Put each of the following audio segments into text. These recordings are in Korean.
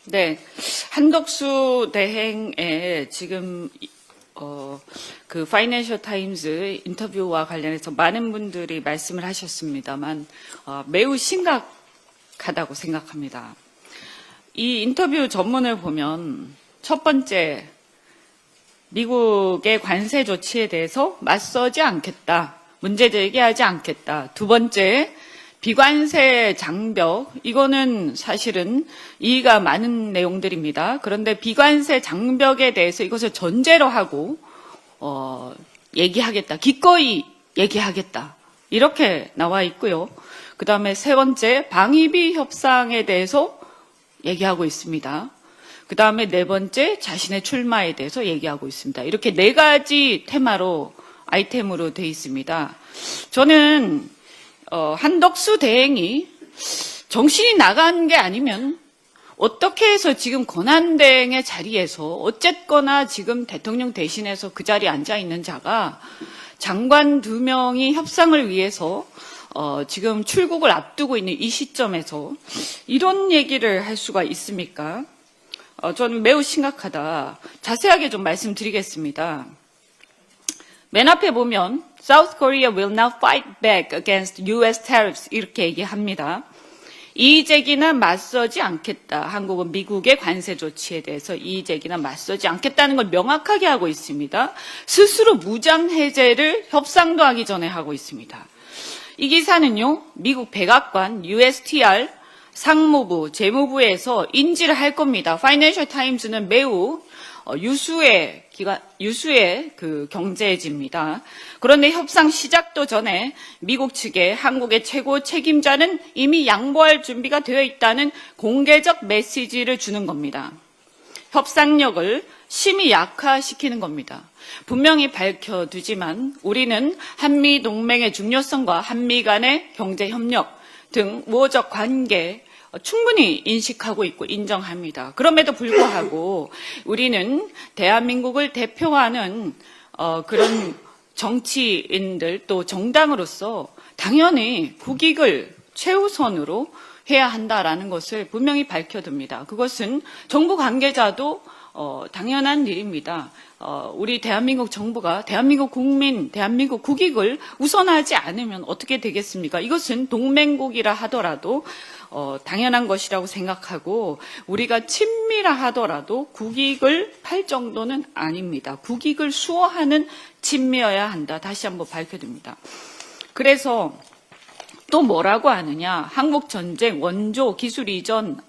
네, 한덕수 대행의 지금 그 파이낸셜 타임즈 인터뷰와 관련해서 많은 분들이 말씀을 하셨습니다만 매우 심각하다고 생각합니다. 이 인터뷰 전문을 보면 첫 번째, 미국의 관세 조치에 대해서 맞서지 않겠다, 문제 제기하지 않겠다. 두 번째, 비관세 장벽, 이거는 사실은 이의가 많은 내용들입니다. 그런데 비관세 장벽에 대해서 이것을 전제로 하고 얘기하겠다, 기꺼이 얘기하겠다, 이렇게 나와 있고요. 그 다음에 세 번째, 방위비 협상에 대해서 얘기하고 있습니다. 그 다음에 네 번째, 자신의 출마에 대해서 얘기하고 있습니다. 이렇게 네 가지 테마로 아이템으로 되어 있습니다. 저는 한덕수 대행이 정신이 나간 게 아니면 어떻게 해서 지금 권한대행의 자리에서 어쨌거나 지금 대통령 대신해서 그 자리에 앉아 있는 자가 장관 2명이 협상을 위해서 지금 출국을 앞두고 있는 이 시점에서 이런 얘기를 할 수가 있습니까? 저는 매우 심각하다. 자세하게 좀 말씀드리겠습니다. 맨 앞에 보면 South Korea will now fight back against US tariffs 이렇게 얘기합니다. 이의제기나 맞서지 않겠다. 한국은 미국의 관세 조치에 대해서 이의제기나 맞서지 않겠다는 걸 명확하게 하고 있습니다. 스스로 무장해제를 협상도 하기 전에 하고 있습니다. 이 기사는요, 미국 백악관 USTR 상무부, 재무부에서 인지를 할 겁니다. 파이낸셜 타임즈는 매우 유수의 그 경제지입니다. 그런데 협상 시작도 전에 미국 측에 한국의 최고 책임자는 이미 양보할 준비가 되어 있다는 공개적 메시지를 주는 겁니다. 협상력을 심히 약화시키는 겁니다. 분명히 밝혀두지만 우리는 한미 동맹의 중요성과 한미 간의 경제 협력 등 우호적 관계 충분히 인식하고 있고 인정합니다. 그럼에도 불구하고 우리는 대한민국을 대표하는 그런 정치인들 또 정당으로서 당연히 국익을 최우선으로 해야 한다라는 것을 분명히 밝혀둡니다. 그것은 정부 관계자도 당연한 일입니다. 우리 대한민국 정부가 대한민국 국민, 대한민국 국익을 우선하지 않으면 어떻게 되겠습니까? 이것은 동맹국이라 하더라도 당연한 것이라고 생각하고 우리가 친미라 하더라도 국익을 팔 정도는 아닙니다. 국익을 수호하는 친미여야 한다. 다시 한번 밝혀둡니다. 그래서 또 뭐라고 하느냐? 한국전쟁, 원조, 기술 이전,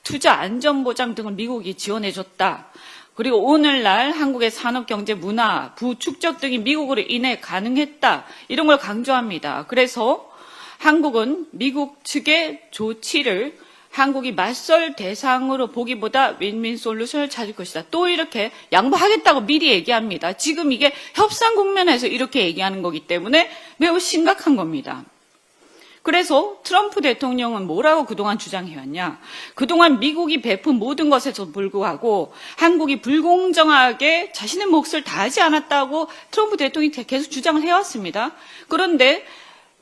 투자 안전보장 등을 미국이 지원해줬다. 그리고 오늘날 한국의 산업, 경제, 문화, 부축적 등이 미국으로 인해 가능했다. 이런 걸 강조합니다. 그래서 한국은 미국 측의 조치를 한국이 맞설 대상으로 보기보다 윈윈 솔루션을 찾을 것이다. 또 이렇게 양보하겠다고 미리 얘기합니다. 지금 이게 협상 국면에서 이렇게 얘기하는 거기 때문에 매우 심각한 겁니다. 그래서 트럼프 대통령은 뭐라고 그동안 주장해왔냐? 그동안 미국이 베푼 모든 것에도 불구하고 한국이 불공정하게 자신의 몫을 다하지 않았다고 트럼프 대통령이 계속 주장을 해왔습니다. 그런데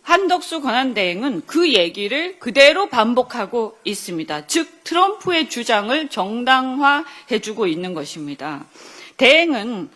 한덕수 권한대행은 그 얘기를 그대로 반복하고 있습니다. 즉 트럼프의 주장을 정당화해주고 있는 것입니다. 대행은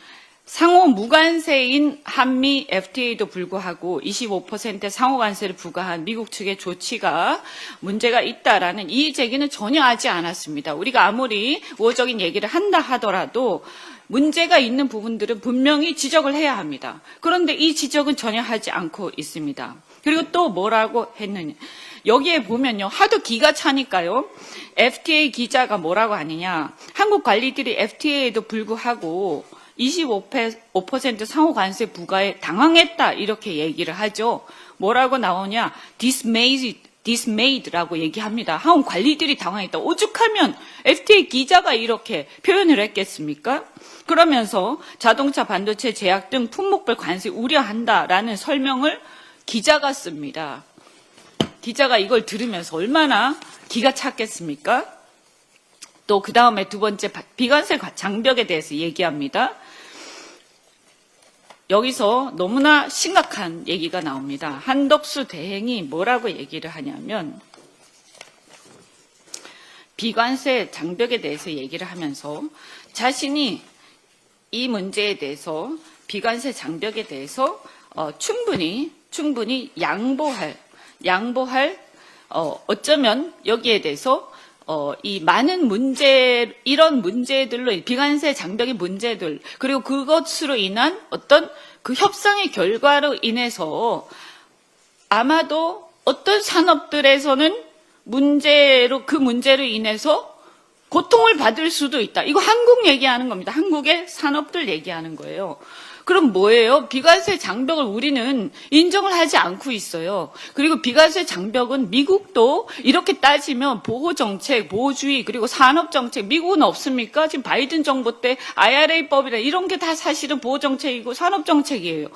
상호 무관세인 한미 FTA도 불구하고 25% 상호 관세를 부과한 미국 측의 조치가 문제가 있다라는 이의 제기는 전혀 하지 않았습니다. 우리가 아무리 우호적인 얘기를 한다 하더라도 문제가 있는 부분들은 분명히 지적을 해야 합니다. 그런데 이 지적은 전혀 하지 않고 있습니다. 그리고 또 뭐라고 했느냐. 여기에 보면요. 하도 기가 차니까요. FTA 기자가 뭐라고 하느냐. 한국 관리들이 FTA에도 불구하고 25% 상호 관세 부과에 당황했다 이렇게 얘기를 하죠. 뭐라고 나오냐? dismayed라고 얘기합니다. 한국 관리들이 당황했다. 오죽하면 FTA 기자가 이렇게 표현을 했겠습니까? 그러면서 자동차, 반도체, 제약 등 품목별 관세 우려한다라는 설명을 기자가 씁니다. 기자가 이걸 들으면서 얼마나 기가 찼겠습니까? 또 그 다음에 두 번째 비관세 장벽에 대해서 얘기합니다. 여기서 너무나 심각한 얘기가 나옵니다. 한덕수 대행이 뭐라고 얘기를 하냐면 비관세 장벽에 대해서 얘기를 하면서 자신이 이 문제에 대해서 비관세 장벽에 대해서 충분히 양보할 어쩌면 여기에 대해서 이 많은 문제 이런 문제들로 비관세 장벽의 문제들 그리고 그것으로 인한 어떤 그 협상의 결과로 인해서 아마도 어떤 산업들에서는 그 문제로 인해서 고통을 받을 수도 있다. 이거 한국 얘기하는 겁니다. 한국의 산업들 얘기하는 거예요. 그럼 뭐예요? 비관세 장벽을 우리는 인정을 하지 않고 있어요. 그리고 비관세 장벽은 미국도 이렇게 따지면 보호정책, 보호주의, 그리고 산업정책, 미국은 없습니까? 지금 바이든 정부 때 IRA법이라 이런 게 다 사실은 보호정책이고 산업정책이에요.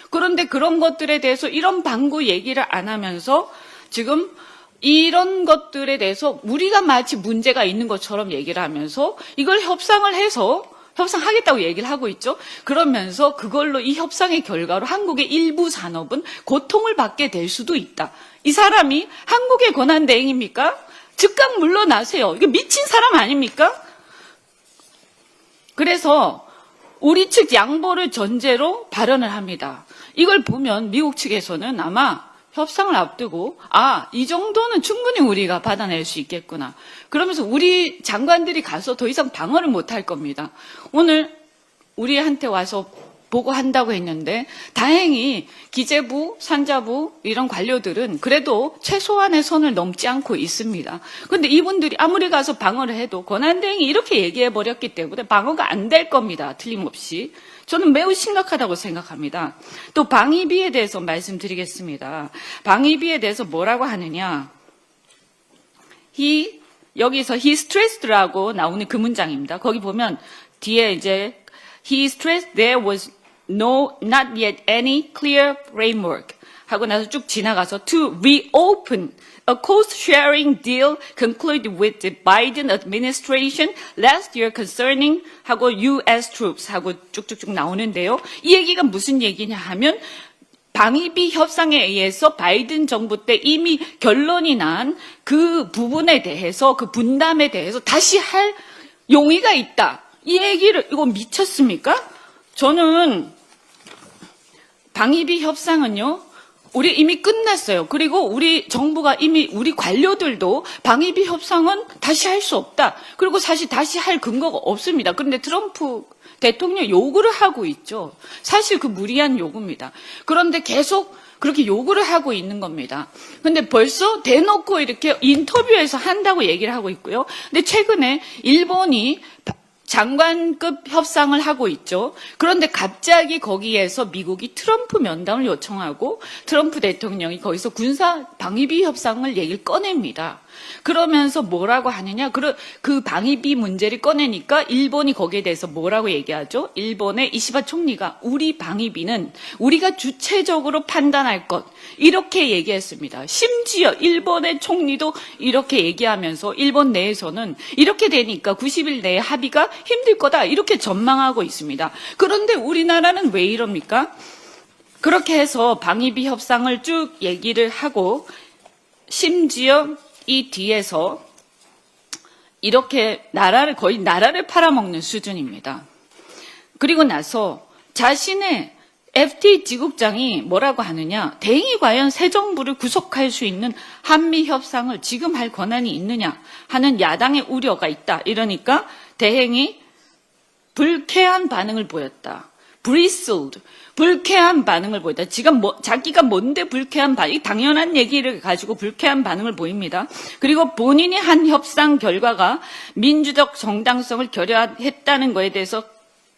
그런데 그런 것들에 대해서 이런 방구 얘기를 안 하면서 지금 이런 것들에 대해서 우리가 마치 문제가 있는 것처럼 얘기를 하면서 이걸 협상하겠다고 얘기를 하고 있죠. 그러면서 그걸로 이 협상의 결과로 한국의 일부 산업은 고통을 받게 될 수도 있다. 이 사람이 한국의 권한대행입니까? 즉각 물러나세요. 이게 미친 사람 아닙니까? 그래서 우리 측 양보를 전제로 발언을 합니다. 이걸 보면 미국 측에서는 아마 협상을 앞두고 이 정도는 충분히 우리가 받아낼 수 있겠구나. 그러면서 우리 장관들이 가서 더 이상 방어를 못할 겁니다. 오늘 우리한테 와서 보고한다고 했는데 다행히 기재부, 산자부 이런 관료들은 그래도 최소한의 선을 넘지 않고 있습니다. 그런데 이분들이 아무리 가서 방어를 해도 권한대행이 이렇게 얘기해버렸기 때문에 방어가 안 될 겁니다. 틀림없이. 저는 매우 심각하다고 생각합니다. 또 방위비에 대해서 말씀드리겠습니다. 방위비에 대해서 뭐라고 하느냐. 여기서 he stressed라고 나오는 그 문장입니다. 거기 보면 뒤에 이제 he stressed there was not yet any clear framework 하고 나서 쭉 지나가서 to reopen a cost-sharing deal concluded with the Biden administration last year concerning 하고 U.S. troops 하고 쭉쭉쭉 나오는데요. 이 얘기가 무슨 얘기냐 하면 방위비 협상에 의해서 바이든 정부 때 이미 결론이 난 그 부분에 대해서 그 분담에 대해서 다시 할 용의가 있다. 이 얘기를 이거 미쳤습니까? 저는 방위비 협상은요. 우리 이미 끝났어요. 그리고 우리 정부가 이미 우리 관료들도 방위비 협상은 다시 할 수 없다. 그리고 사실 다시 할 근거가 없습니다. 그런데 트럼프 대통령 요구를 하고 있죠. 사실 그 무리한 요구입니다. 그런데 계속 그렇게 요구를 하고 있는 겁니다. 근데 벌써 대놓고 이렇게 인터뷰에서 한다고 얘기를 하고 있고요. 근데 최근에 일본이 장관급 협상을 하고 있죠. 그런데 갑자기 거기에서 미국이 트럼프 면담을 요청하고 트럼프 대통령이 거기서 군사 방위비 협상을 얘기를 꺼냅니다. 그러면서 뭐라고 하느냐? 그 방위비 문제를 꺼내니까 일본이 거기에 대해서 뭐라고 얘기하죠? 일본의 이시바 총리가 우리 방위비는 우리가 주체적으로 판단할 것 이렇게 얘기했습니다. 심지어 일본의 총리도 이렇게 얘기하면서 일본 내에서는 이렇게 되니까 90일 내에 합의가 힘들 거다 이렇게 전망하고 있습니다. 그런데 우리나라는 왜 이럽니까? 그렇게 해서 방위비 협상을 쭉 얘기를 하고 심지어 이 뒤에서 이렇게 거의 나라를 팔아먹는 수준입니다. 그리고 나서 자신의 FTA 지국장이 뭐라고 하느냐. 대행이 과연 새 정부를 구속할 수 있는 한미 협상을 지금 할 권한이 있느냐 하는 야당의 우려가 있다. 이러니까 대행이 불쾌한 반응을 보였다. bristled. 불쾌한 반응을 보였다. 지금 자기가 뭔데 불쾌한 반응, 당연한 얘기를 가지고 불쾌한 반응을 보입니다. 그리고 본인이 한 협상 결과가 민주적 정당성을 결여했다는 것에 대해서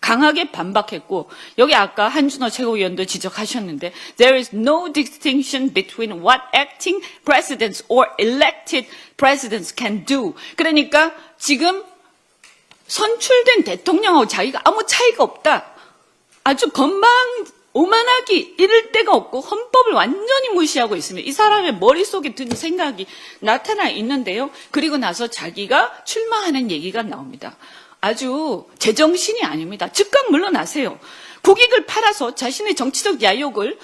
강하게 반박했고 여기 아까 한준호 최고위원도 지적하셨는데 there is no distinction between what acting presidents or elected presidents can do. 그러니까 지금 선출된 대통령하고 자기가 아무 차이가 없다. 아주 오만하기 이럴 데가 없고 헌법을 완전히 무시하고 있습니다. 이 사람의 머릿속에 드는 생각이 나타나 있는데요. 그리고 나서 자기가 출마하는 얘기가 나옵니다. 아주 제정신이 아닙니다. 즉각 물러나세요. 국익을 팔아서 자신의 정치적 야욕을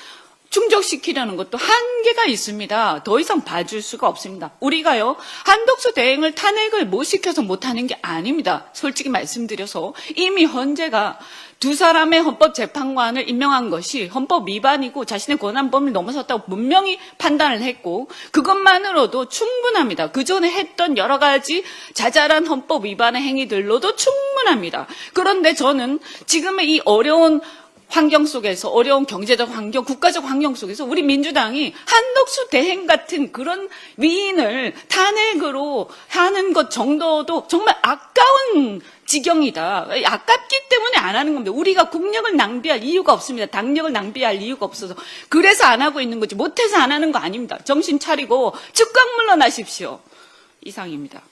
충족시키려는 것도 한계가 있습니다. 더 이상 봐줄 수가 없습니다. 우리가요, 한덕수 대행을 탄핵을 못 시켜서 못하는 게 아닙니다. 솔직히 말씀드려서 이미 헌재가 두 사람의 헌법재판관을 임명한 것이 헌법 위반이고 자신의 권한 범위를 넘어섰다고 분명히 판단을 했고 그것만으로도 충분합니다. 그 전에 했던 여러 가지 자잘한 헌법 위반의 행위들로도 충분합니다. 그런데 저는 지금의 이 어려운 환경 속에서, 어려운 경제적 환경, 국가적 환경 속에서 우리 민주당이 한덕수 대행 같은 그런 위인을 탄핵으로 하는 것 정도도 정말 아까운 지경이다. 아깝기 때문에 안 하는 겁니다. 우리가 국력을 낭비할 이유가 없습니다. 당력을 낭비할 이유가 없어서. 그래서 안 하고 있는 거지. 못해서 안 하는 거 아닙니다. 정신 차리고 즉각 물러나십시오. 이상입니다.